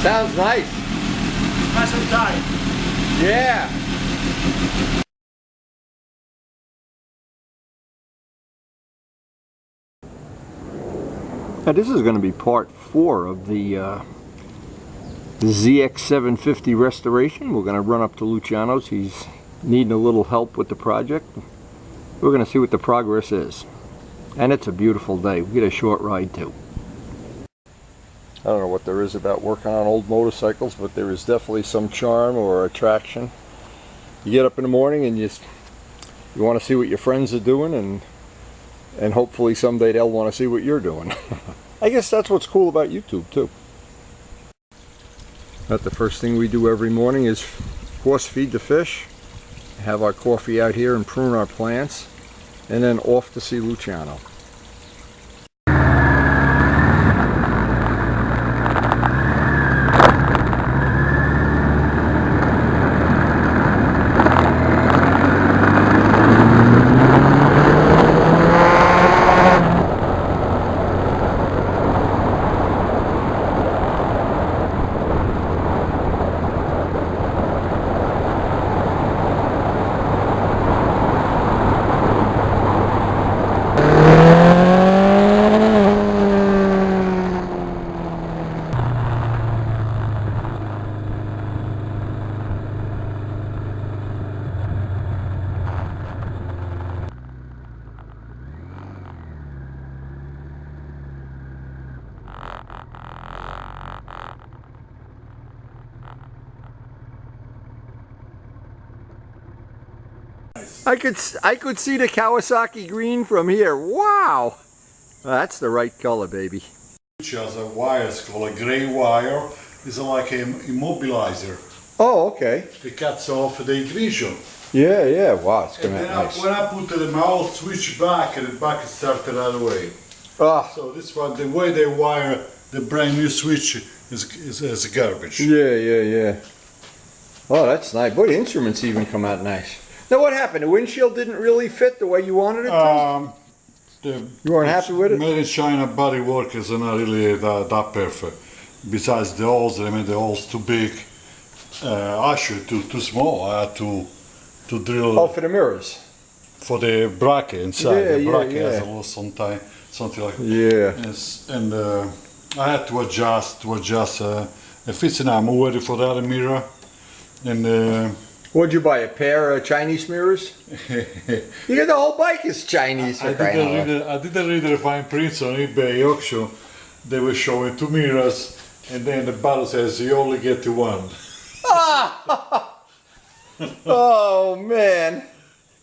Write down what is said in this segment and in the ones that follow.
Sounds nice. Nice and tight. Yeah. Now this is going to be part 4 of the Zx750 restoration. We're going to run up to Luciano's. He's needing a little help with the project. We're going to see what the progress is. And it's a beautiful day. We get a short ride too. I don't know what there is about working on old motorcycles, but there is definitely some charm or attraction. You get up in the morning and you want to see what your friends are doing, and hopefully someday they'll want to see what you're doing. I guess that's what's cool about YouTube too. But the first thing we do every morning is, of course, feed the fish, have our coffee out here and prune our plants, and then off to see Luciano. I could see the Kawasaki green from here. Wow! That's the right color, baby. Which has a wire, it's called a grey wire. It's like an immobilizer. Oh, okay. It cuts off the ignition. Yeah, yeah. Wow, it's And gonna be then nice. when I put the mouse switch back, and the back started right away. Ah. So this one, the way they wire the brand new switch is garbage. Yeah, yeah, yeah. Oh, that's nice. Boy, the instruments even come out nice. Now, what happened? The windshield didn't really fit the way you wanted it to? You weren't happy with it? Made in China bodywork is not really that perfect. Besides the holes, they made the holes too big. Actually, too small. I had to drill. Oh, for the mirrors. For the bracket inside. Yeah, The bracket yeah, has yeah. a little something like that. Yeah. Yes, and I had to adjust. If it's now, I'm ready for the other mirror. And What'd you buy? A pair of Chinese mirrors? You got the whole bike is Chinese. I didn't read the fine prints on eBay auction. They were showing 2 mirrors, and then the bottle says you only get one. Oh man!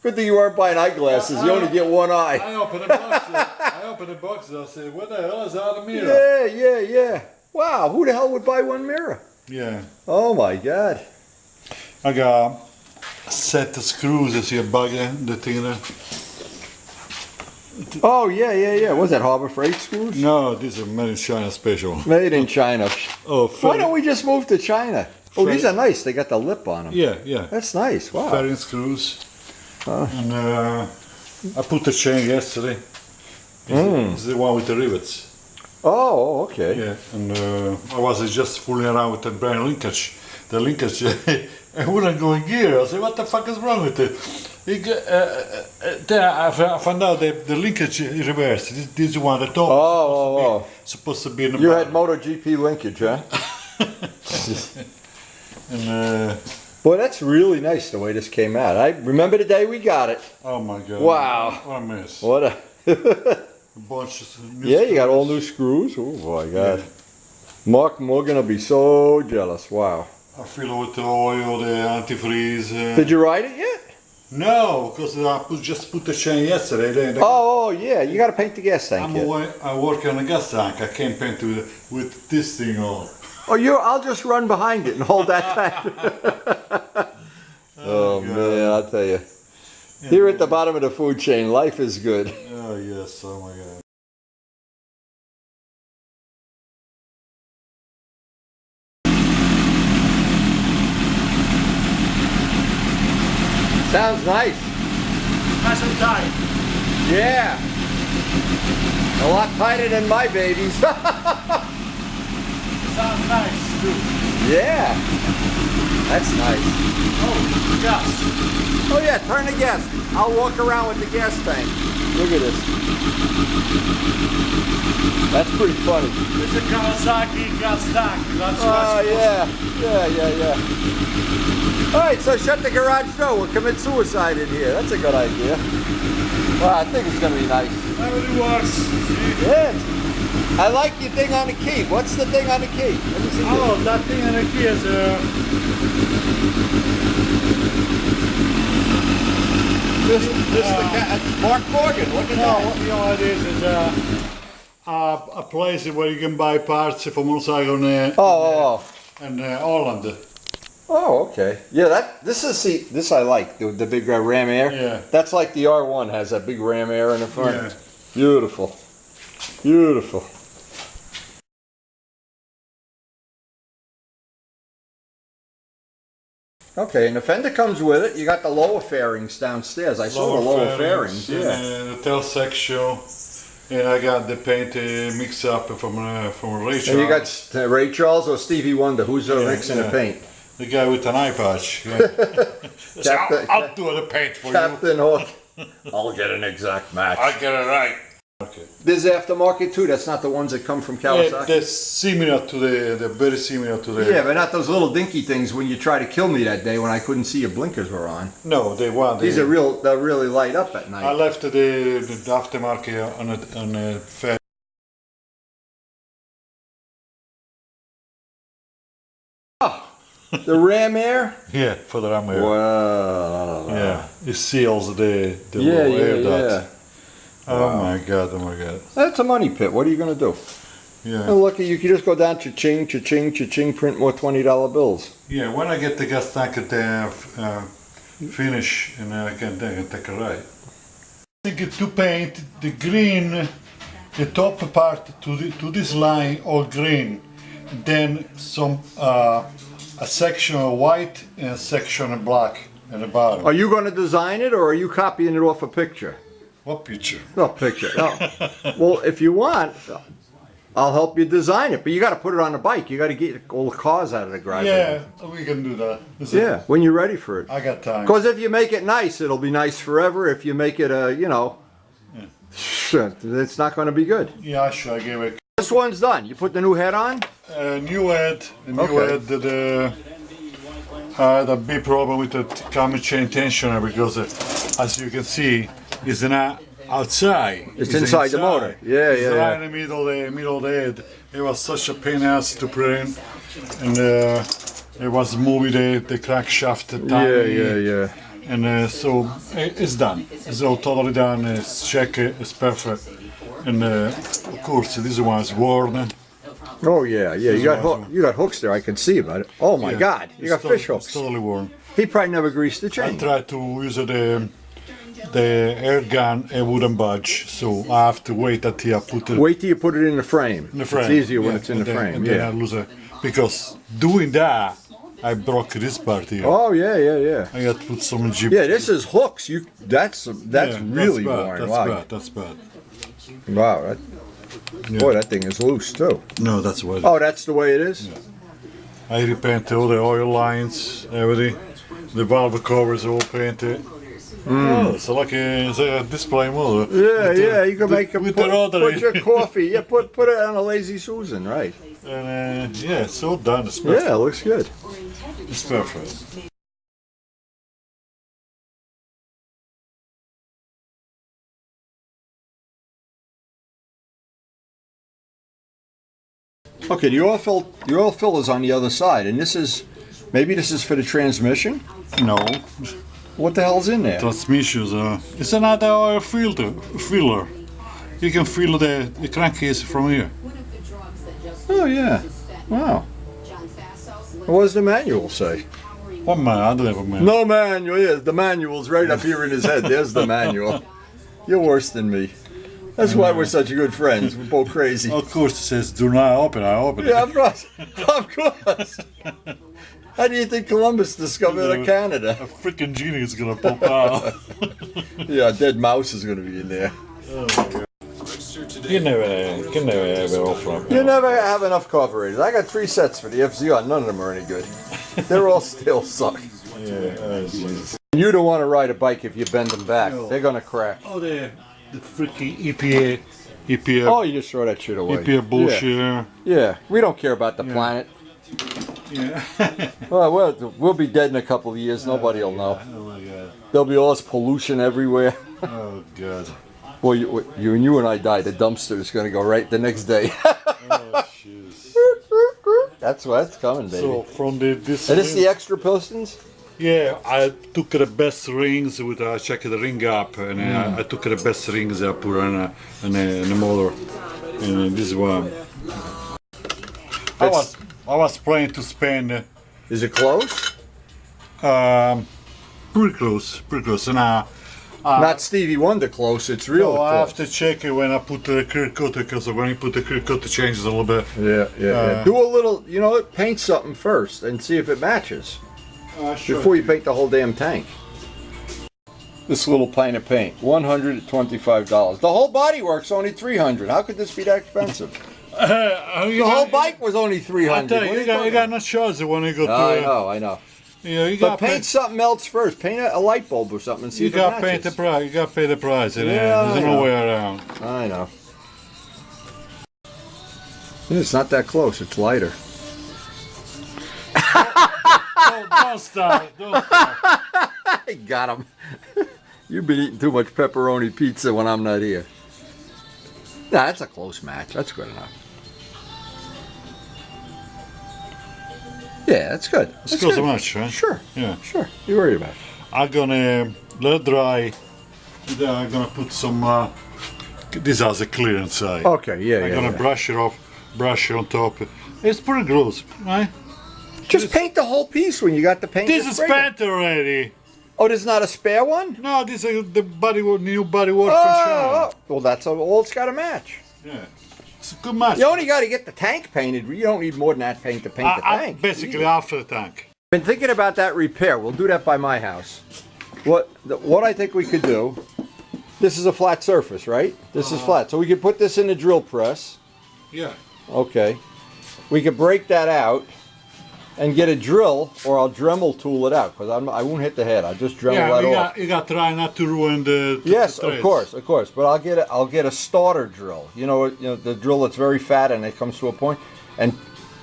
Good thing you weren't buying eyeglasses. You only get one eye. I opened the box. I said, "What the hell is the other mirror?" Yeah, yeah, yeah. Wow, who the hell would buy one mirror? Yeah. Oh my God. I got a set of screws. You see a bug the thing there? Oh yeah, yeah, yeah. Was that Harbor Freight screws? No, these are made in China special. Made in China. Oh, why don't we just move to China? Oh, these are nice. They got the lip on them. Yeah, yeah. That's nice. Wow. Fairing screws. And I put the chain yesterday. It's the one with the rivets. Oh, okay. Yeah, and I was just fooling around with the brand linkage. The linkage, I wouldn't go in gear. I said, what the fuck is wrong with it? I found out that the linkage is reversed. This is one, the top supposed to be in the You bottom. had MotoGP linkage, huh? And boy, that's really nice the way this came out. I remember the day we got it. oh my God. Wow. What a mess. What a... A bunch of new Yeah, you got screws. all new screws. Oh my God. Yeah. Mark, we're gonna be so jealous. Wow. I fill it with the oil, the antifreeze. Did you ride it yet? No, because I just put the chain yesterday. Oh, yeah, you got to paint the gas tank. I work on a gas tank. I can't paint with this thing on. Oh, I'll just run behind it and hold that tank. Oh man, I'll tell you. Here at the bottom of the food chain, life is good. Oh yes, oh my God. Sounds nice. Nice and tight. Yeah. A lot tighter than my babies. Sounds nice. too. Yeah. That's nice. Oh, gas. Oh yeah, turn the gas. I'll walk around with the gas tank. Look at this. That's pretty funny. It's a Kawasaki gas tank. That's yeah. Alright, so shut the garage door. We'll commit suicide in here. That's a good idea. Well, I think it's going to be nice. Everything works. Yeah. I like your thing on the key. What's the thing on the key? Let me see. Oh, that thing on the key is This the cat. Mark Morgan. Look at that. what you know what it is a place where you can buy parts for motorcycle in Holland. Oh, okay. Yeah, this I like the big ram air. Yeah. That's like the R1 has that big ram air in the front. Yeah. Beautiful. Beautiful. Okay, and the fender comes with it. You got the lower fairings downstairs. I saw the lower fairings. Yeah. And the tail section. And I got the paint mix up from Ray Charles. And you got Ray Charles or Stevie Wonder. Who's mixing the paint? The guy with an eye patch. Yeah. I'll do the paint for Captain Hook. I'll get an exact match. I'll get it right. Okay. There's aftermarket too. That's not the ones that come from Kawasaki. Yeah, they're similar to they're very similar to the. Yeah, but not those little dinky things when you tried to kill me that day when I couldn't see your blinkers were on. No, they want. These are real. They really light up at night. I left the aftermarket on a fair. The ram air? Yeah, for the ram air. Wow. Yeah, it seals the little air duct. Oh my god, oh my god. That's a money pit. What are you going to do? Yeah. Well, lucky you can just go down, cha-ching, cha-ching, cha-ching, print more $20 bills. Yeah, when I get the gas tank finish and I can take a ride. I think to paint the green, the top part to this line all green, then some a section of white and a section of black at the bottom. Are you going to design it or are you copying it off a picture? What picture? No picture. No. Well, if you want, I'll help you design it, but you got to put it on the bike. You got to get all the cars out of the garage. Yeah, we can do that. Yeah, when you're ready for it. I got time. Because if you make it nice, it'll be nice forever. If you make it, it's not going to be good. Yeah, sure. I gave it. This one's done. You put the new head on? New head. I had a big problem with the camera chain tensioner because, as you can see, it's not outside. It's inside the motor. Yeah, it's right in the middle of the head. It was such a pain ass to put in, and it was moving the crankshaft. Yeah. And so it's done. It's all totally done. It's checked. It's perfect. And of course, this one is worn. Oh yeah. You got hooks there. I can see about it. Oh my God, you got fish hooks. It's totally worn. He probably never greased the chain. I tried to use the air gun. It wouldn't budge, so I have to wait until I put it. Wait till you put it in the frame. In the frame. It's easier when it's in the frame. And then I lose it because doing that, I broke this part here. Oh yeah. I got to put some Jeep. Yeah, this is hooks. That's really worn. That's bad. Wow. Boy, that thing is loose too. No, that's what. Oh, that's the way it is. Yeah. I repainted all the oil lines, everything. The valve covers all painted. Oh, it's like a display model. Yeah. You can make with put your coffee. Yeah, put it on a Lazy Susan, right? And yeah, it's all done. It's perfect. Yeah, it looks good. It's perfect. Okay, the oil fill is on the other side, and maybe this is for the transmission. No. What the hell's in there? Transmissions. It's another oil filler. You can fill the crankcase from here. Oh yeah. Wow. What does the manual say? What man? I don't have a manual. No manual. Yeah, the manual's right up here in his head. There's the manual. You're worse than me. That's why we're such good friends. We're both crazy. Of course it says do not open. I open it. Yeah, of course. Of course. How do you think Columbus discovered Canada? A freaking genie is gonna pop out. Yeah, a dead mouse is gonna be in there. Oh my God. You can never have it all from. You never have enough carburetors. I got 3 sets for the FZR. None of them are any good. They're all still suck. Yeah, oh, Jesus. You don't want to ride a bike if you bend them back. No. They're gonna crack. Oh, the freaking EPA. Oh, you just throw that shit away. EPA bullshit. Yeah. We don't care about the planet. Yeah. Well, we'll be dead in a couple of years. Nobody will know. Oh my God. There'll be all this pollution everywhere. Oh God. Well, you and I die. The dumpster is going to go right the next day. Oh, jeez. That's what's coming, baby. So from this. And this the extra pistons? Yeah, I took the best rings with I checked the ring up, and I took the best rings I put on the motor, and this one. I was planning to spend. Is it close? Pretty close, and Not Stevie Wonder close. It's real I close. have to check it when I put the clear coat, because when you put the clear coat, it changes a little bit. Yeah. Do a little, paint something first and see if it matches Sure. before you paint the whole damn tank. This little pint of paint, $125. The whole bodywork's only $300. How could this be that expensive? The whole bike was only $300. I tell you, you got no choice when you go to. I know. Yeah, you But got paint something else first. Paint a light bulb or something and see You if it got to pay matches. the price. You got to pay the price. And Yeah, I there's know. no way around. I know. It's not that close. It's lighter. Don't stop. Don't stop. I got him. You've been eating too much pepperoni pizza when I'm not here. Nah, that's a close match. That's good enough. Yeah, that's good. It's close enough, right? Sure. Yeah. Sure. You worried about it. I'm gonna let it dry. Then I'm gonna put some. This has a clear inside. Okay, yeah, I'm gonna brush it off, brush it on top. It's pretty gross, right? Just paint the whole piece when you got the paint. This is paint already. Oh, there's not a spare one? No, this is the new bodywork from Oh, China. well, that's all it's got to match. Yeah, it's a good match. You only got to get the tank painted. You don't need more than that paint to paint the tank. Basically, after the tank. Been thinking about that repair. We'll do that by my house. What I think we could do, this is a flat surface, right? This is flat. So we could put this in the drill press. Yeah. Okay. We could break that out and get a drill, or I'll Dremel tool it out, because I won't hit the head. I'll just Dremel that off. You got to try not to ruin the. Yes, the of course. But I'll get a starter drill. You know, the drill that's very fat and it comes to a point, and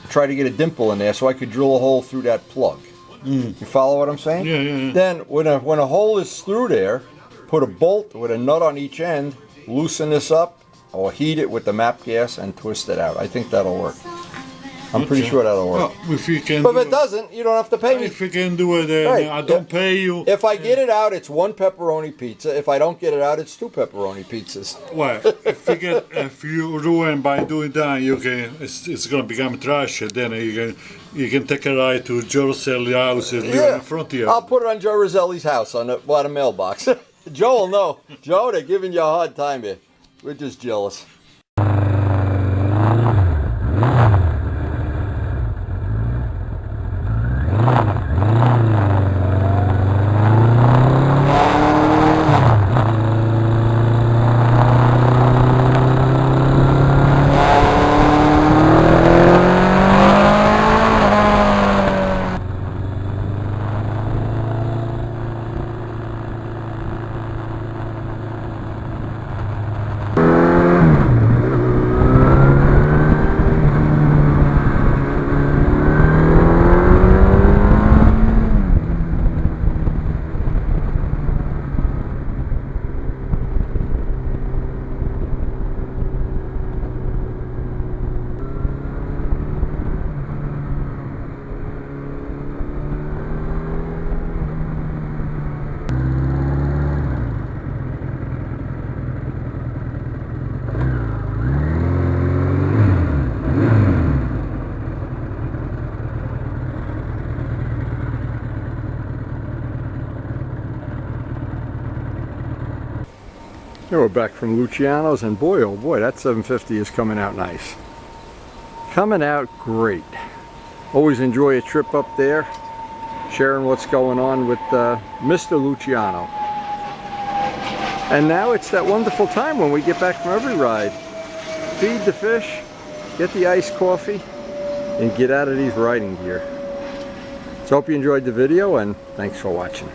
try to get a dimple in there so I could drill a hole through that plug. You follow what I'm saying? Yeah. Then when a hole is through there, put a bolt with a nut on each end, loosen this up, or heat it with the MAP gas and twist it out. I think that'll work. I'm pretty sure that'll work. Well, if you can. But if it doesn't, you don't have to pay me. If you can do it, then Right. I don't pay you. If I get it out, it's 1 pepperoni pizza. If I don't get it out, it's 2 pepperoni pizzas. Well, if you ruin by doing that, you can. It's gonna become trash. Then you can take a ride to Jerusalem house and leave it in front of you. I'll put it on Joe Roselli's house on the mailbox. Joe will know. Joe, they're giving you a hard time here. We're just jealous. Here we're back from Luciano's, and boy, oh boy, that 750 is coming out nice. Coming out great. Always enjoy a trip up there, sharing what's going on with Mr. Luciano. And now it's that wonderful time when we get back from every ride feed the fish, get the iced coffee, and get out of these riding gear. So hope you enjoyed the video, and thanks for watching.